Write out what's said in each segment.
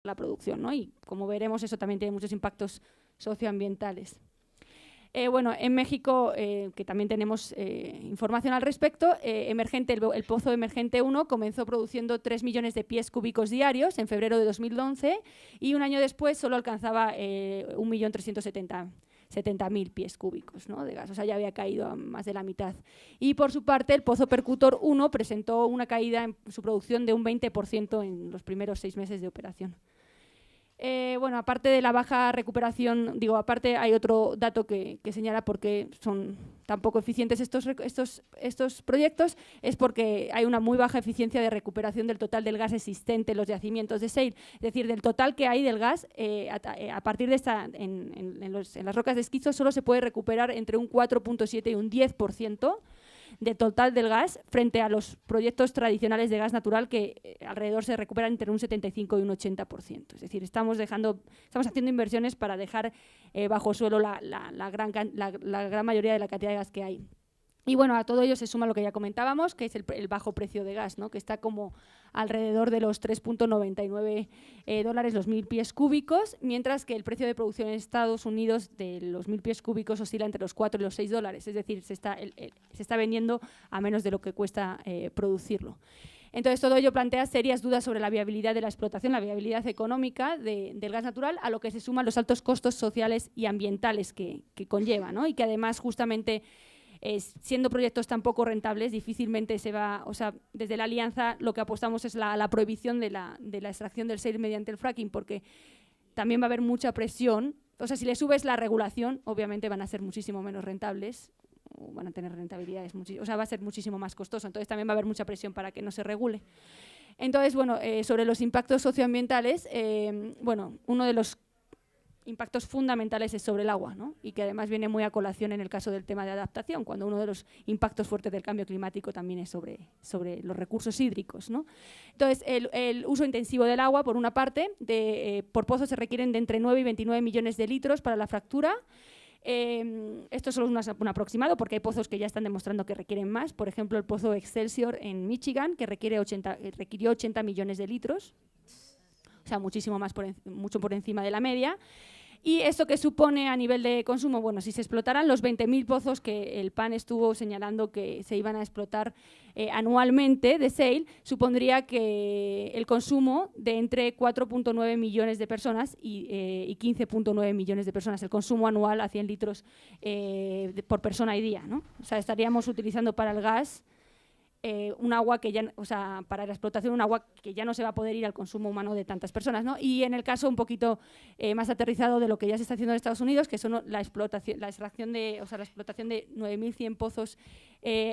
la producción, ¿no? Y como veremos, eso también tiene muchos impactos socioambientales. Bueno, en México, que también tenemos información al respecto, el pozo Emergente 1 comenzó produciendo 3 millones de pies cúbicos diarios en febrero de 2011 y un año después solo alcanzaba 1.370.000 pies cúbicos, ¿no?, de gas, o sea, ya había caído a más de la mitad. Y por su parte, el pozo Percutor 1 presentó una caída en su producción de un 20% en los primeros 6 meses de operación. Bueno, aparte de la baja recuperación, aparte hay otro dato que señala por qué son tan poco eficientes estos proyectos, es porque hay una muy baja eficiencia de recuperación del total del gas existente en los yacimientos de shale, es decir, del total que hay del gas, a partir de en las rocas de esquisto solo se puede recuperar entre un 4.7 y un 10% del total del gas, frente a los proyectos tradicionales de gas natural que alrededor se recuperan entre un 75 y un 80%. Es decir, estamos haciendo inversiones para dejar bajo suelo la gran mayoría de la cantidad de gas que hay. Y bueno, a todo ello se suma lo que ya comentábamos, que es el bajo precio de gas, ¿no?, que está como alrededor de los 3.99 dólares los 1.000 pies cúbicos, mientras que el precio de producción en Estados Unidos de los 1.000 pies cúbicos oscila entre los 4 y los 6 dólares, es decir, se está vendiendo a menos de lo que cuesta producirlo. Entonces, todo ello plantea serias dudas sobre la viabilidad de la explotación, la viabilidad económica del gas natural, a lo que se suman los altos costos sociales y ambientales que conlleva, ¿no?, y que además justamente siendo proyectos tan poco rentables, difícilmente se va, o sea, desde la Alianza lo que apostamos es la prohibición de la extracción del shale mediante el fracking, porque también va a haber mucha presión, o sea, si le subes la regulación, obviamente van a ser muchísimo menos rentables, o van a tener rentabilidades, o sea, va a ser muchísimo más costoso, entonces también va a haber mucha presión para que no se regule. Entonces, bueno, sobre los impactos socioambientales, bueno, uno de los impactos fundamentales es sobre el agua, ¿no?, y que además viene muy a colación en el caso del tema de adaptación, cuando uno de los impactos fuertes del cambio climático también es sobre los recursos hídricos, ¿no? Entonces, el uso intensivo del agua, por una parte, por pozo se requieren de entre 9 y 29 millones de litros para la fractura. Esto solo es un aproximado, porque hay pozos que ya están demostrando que requieren más. Por ejemplo, el pozo Excelsior en Michigan, que requirió 80 millones de litros, o sea, mucho por encima de la media. ¿Y esto qué supone a nivel de consumo? Bueno, si se explotaran los 20.000 pozos que el PAN estuvo señalando que se iban a explotar anualmente de shale, supondría que el consumo de entre 4.9 millones de personas y 15.9 millones de personas, el consumo anual a 100 litros por persona y día, ¿no? O sea, estaríamos utilizando para el gas un agua que ya, o sea, para la explotación, un agua que ya no se va a poder ir al consumo humano de tantas personas, ¿no? Y en el caso un poquito más aterrizado de lo que ya se está haciendo en Estados Unidos, que son la extracción de, o sea, la explotación de 9.100 pozos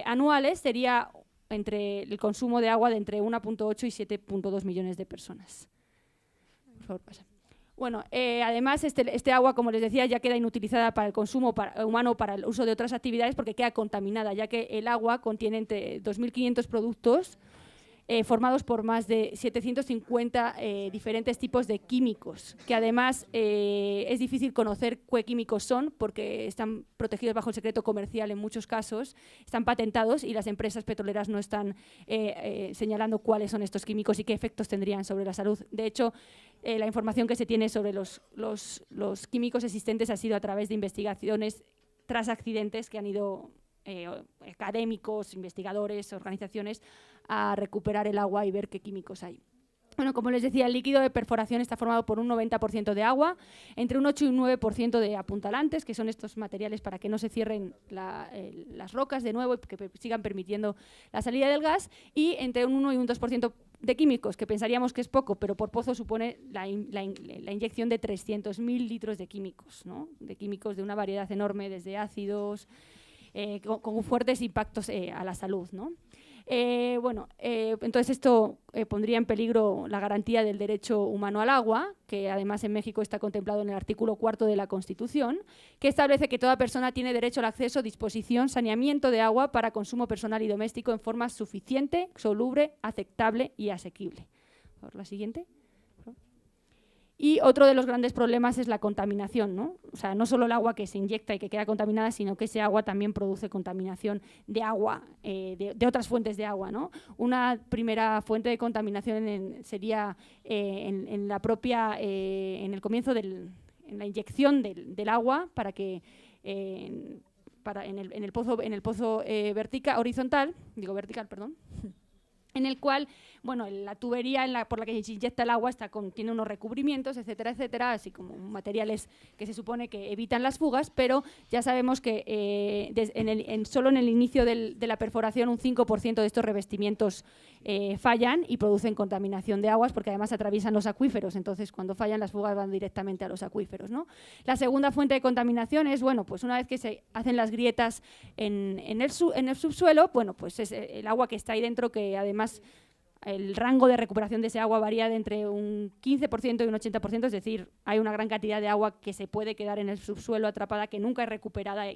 anuales, sería entre el consumo de agua de entre 1.8 y 7.2 millones de personas. Por favor, pasa. Bueno, además este agua, como les decía, ya queda inutilizada para el consumo humano, para el uso de otras actividades, porque queda contaminada, ya que el agua contiene entre 2.500 productos formados por más de 750 diferentes tipos de químicos, que además es difícil conocer qué químicos son, porque están protegidos bajo el secreto comercial en muchos casos, están patentados y las empresas petroleras no están señalando cuáles son estos químicos y qué efectos tendrían sobre la salud. De hecho, la información que se tiene sobre los químicos existentes ha sido a través de investigaciones tras accidentes que han ido académicos, investigadores, organizaciones a recuperar el agua y ver qué químicos hay. Bueno, como les decía, el líquido de perforación está formado por un 90% de agua, entre un 8 y un 9% de apuntalantes, que son estos materiales para que no se cierren las rocas de nuevo y que sigan permitiendo la salida del gas, y entre un 1 y un 2% de químicos, que pensaríamos que es poco, pero por pozo supone la inyección de 300.000 litros de químicos, ¿no?, de químicos de una variedad enorme, desde ácidos, con fuertes impactos a la salud, ¿no? Entonces esto pondría en peligro la garantía del derecho humano al agua, que además en México está contemplado en el artículo 4 de la Constitución, que establece que toda persona tiene derecho al acceso, disposición, saneamiento de agua para consumo personal y doméstico en forma suficiente, soluble, aceptable y asequible. Por la siguiente. Y otro de los grandes problemas es la contaminación, ¿no? O sea, no solo el agua que se inyecta y que queda contaminada, sino que ese agua también produce contaminación de agua, de otras fuentes de agua, ¿no? Una primera fuente de contaminación sería en la propia, en el comienzo en la inyección del agua para que en el pozo horizontal, perdón, en el cual, bueno, la tubería por la que se inyecta el agua tiene unos recubrimientos, etcétera, etcétera, así como materiales que se supone que evitan las fugas, pero ya sabemos que solo en el inicio de la perforación un 5% de estos revestimientos fallan y producen contaminación de aguas, porque además atraviesan los acuíferos, entonces cuando fallan las fugas van directamente a los acuíferos, ¿no? La segunda fuente de contaminación es, bueno, pues una vez que se hacen las grietas en el subsuelo, bueno, pues es el agua que está ahí dentro, que además el rango de recuperación de ese agua varía de entre un 15% y un 80%, es decir, hay una gran cantidad de agua que se puede quedar en el subsuelo atrapada, que nunca es recuperada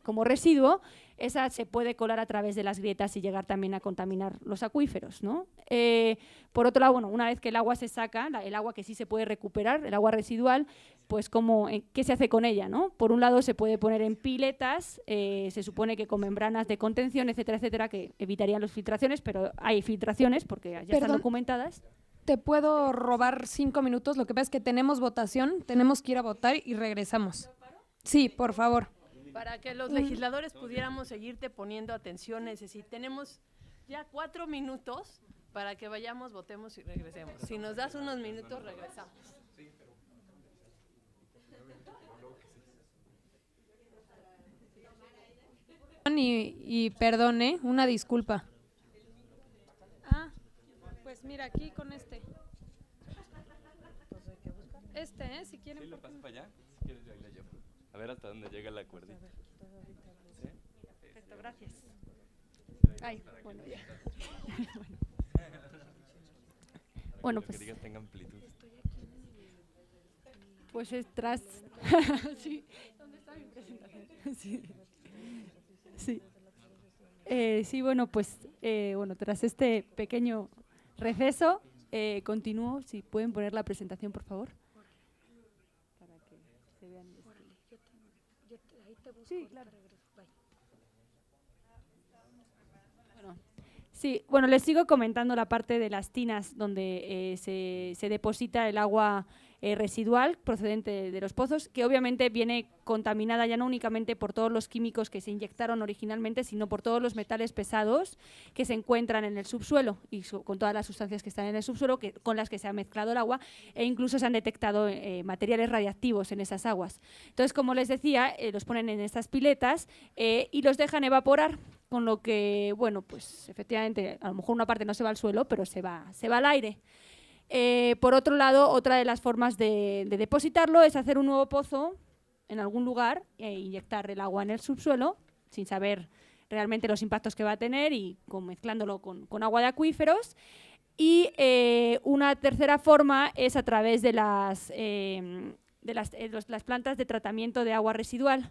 como residuo. Esa se puede colar a través de las grietas y llegar también a contaminar los acuíferos, ¿no? Por otro lado, bueno, una vez que el agua se saca, el agua que sí se puede recuperar, el agua residual, pues ¿qué se hace con ella, ¿no? Por un lado se puede poner en piletas, se supone que con membranas de contención, etcétera, etcétera, que evitarían las filtraciones, pero hay filtraciones porque ya están documentadas. ¿Te puedo robar 5 minutos? Lo que pasa es que tenemos votación, tenemos que ir a votar y regresamos. Sí, por favor. Para que los legisladores pudiéramos seguirte poniendo atención, tenemos ya 4 minutos para que vayamos, votemos y regresemos. Si nos das unos minutos, regresamos. Y perdone, una disculpa. Pues mira, aquí con este. Si quieren. ¿Sí lo paso para allá? Si quieres yo ahí la llevo. A ver hasta dónde llega la cuerdita. ¿Sí? Perfecto, gracias. Ay, bueno, ya. Bueno, pues. Que digas tenga amplitud. Pues es tras. Sí. ¿Dónde está mi presentación? Sí. Sí. Sí, bueno, pues tras este pequeño receso, continúo. Si pueden poner la presentación, por favor. Para que se vean. Sí, claro. Bueno, les sigo comentando la parte de las tinas donde se deposita el agua residual procedente de los pozos, que obviamente viene contaminada ya no únicamente por todos los químicos que se inyectaron originalmente, sino por todos los metales pesados que se encuentran en el subsuelo y con todas las sustancias que están en el subsuelo con las que se ha mezclado el agua, e incluso se han detectado materiales radiactivos en esas aguas. Entonces, como les decía, los ponen en estas piletas y los dejan evaporar, con lo que, bueno, pues efectivamente a lo mejor una parte no se va al suelo, pero se va al aire. Por otro lado, otra de las formas de depositarlo es hacer un nuevo pozo en algún lugar e inyectar el agua en el subsuelo sin saber realmente los impactos que va a tener y mezclándolo con agua de acuíferos. Y una tercera forma es a través de las plantas de tratamiento de agua residual.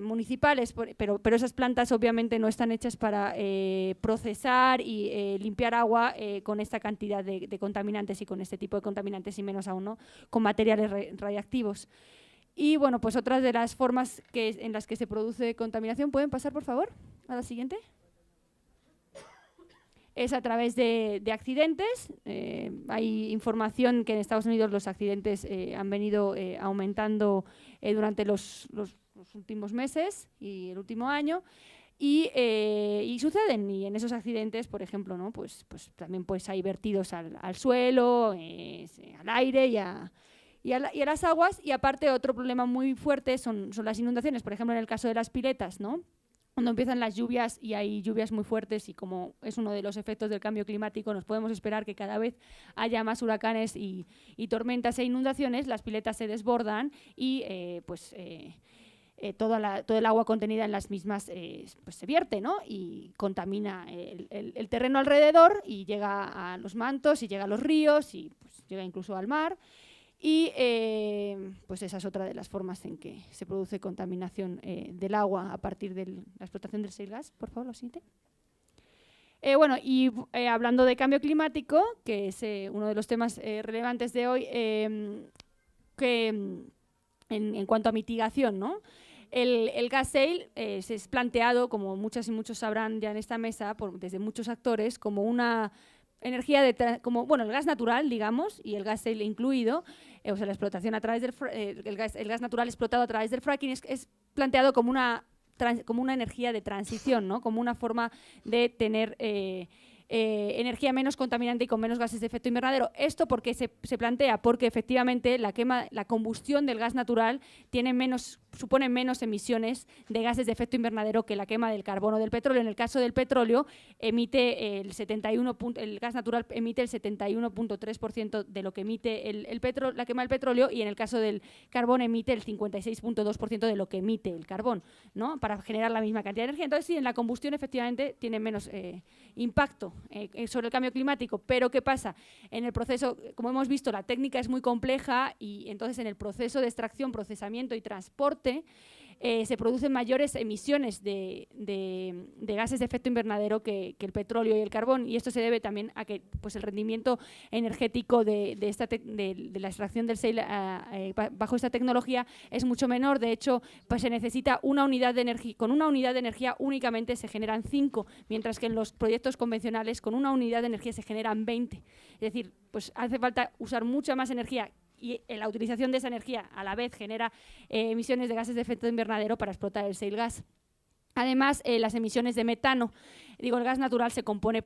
Municipales, pero esas plantas obviamente no están hechas para procesar y limpiar agua con esta cantidad de contaminantes y con este tipo de contaminantes, y menos aún, ¿no?, con materiales radiactivos. Y bueno, pues otras de las formas en las que se produce contaminación, ¿pueden pasar por favor a la siguiente? Es a través de accidentes. Hay información que en Estados Unidos los accidentes han venido aumentando durante los últimos meses y el último año, y suceden, y en esos accidentes, por ejemplo, ¿no?, pues también pues hay vertidos al suelo, al aire y a las aguas. Y aparte, otro problema muy fuerte son las inundaciones, por ejemplo en el caso de las piletas, ¿no?, cuando empiezan las lluvias y hay lluvias muy fuertes, y como es uno de los efectos del cambio climático, nos podemos esperar que cada vez haya más huracanes y tormentas e inundaciones. Las piletas se desbordan y todo el agua contenida en las mismas pues se vierte, ¿no?, y contamina el terreno alrededor y llega a los mantos y llega a los ríos y pues llega incluso al mar. Y pues esa es otra de las formas en que se produce contaminación del agua a partir de la explotación del shale gas. Por favor, lo siguiente. Bueno, y hablando de cambio climático, que es uno de los temas relevantes de hoy, que en cuanto a mitigación, ¿no? El gas shale se es planteado, como muchas y muchos sabrán ya en esta mesa, desde muchos actores, como una energía como el gas natural, digamos, y el gas shale incluido, o sea, la explotación a través del el gas natural explotado a través del fracking es planteado como una energía de transición, ¿no? Como una forma de tener energía menos contaminante y con menos gases de efecto invernadero. ¿Esto por qué se plantea? Porque efectivamente la combustión del gas natural supone menos emisiones de gases de efecto invernadero que la quema del carbón o del petróleo. En el caso del petróleo, el gas natural emite el 71.3% de lo que emite la quema del petróleo, y en el caso del carbón emite el 56.2% de lo que emite el carbón, ¿no? Para generar la misma cantidad de energía. Entonces, sí, en la combustión efectivamente tiene menos impacto sobre el cambio climático. Pero ¿qué pasa? En el proceso, como hemos visto, la técnica es muy compleja, y entonces en el proceso de extracción, procesamiento y transporte se producen mayores emisiones de gases de efecto invernadero que el petróleo y el carbón, y esto se debe también a que el rendimiento energético de la extracción del shale bajo esta tecnología es mucho menor. De hecho, se necesita una unidad de energía. Con una unidad de energía únicamente se generan 5, mientras que en los proyectos convencionales con una unidad de energía se generan 20. Es decir, hace falta usar mucha más energía, y la utilización de esa energía a la vez genera emisiones de gases de efecto invernadero para explotar el shale gas. Además, las emisiones de metano. El gas natural se compone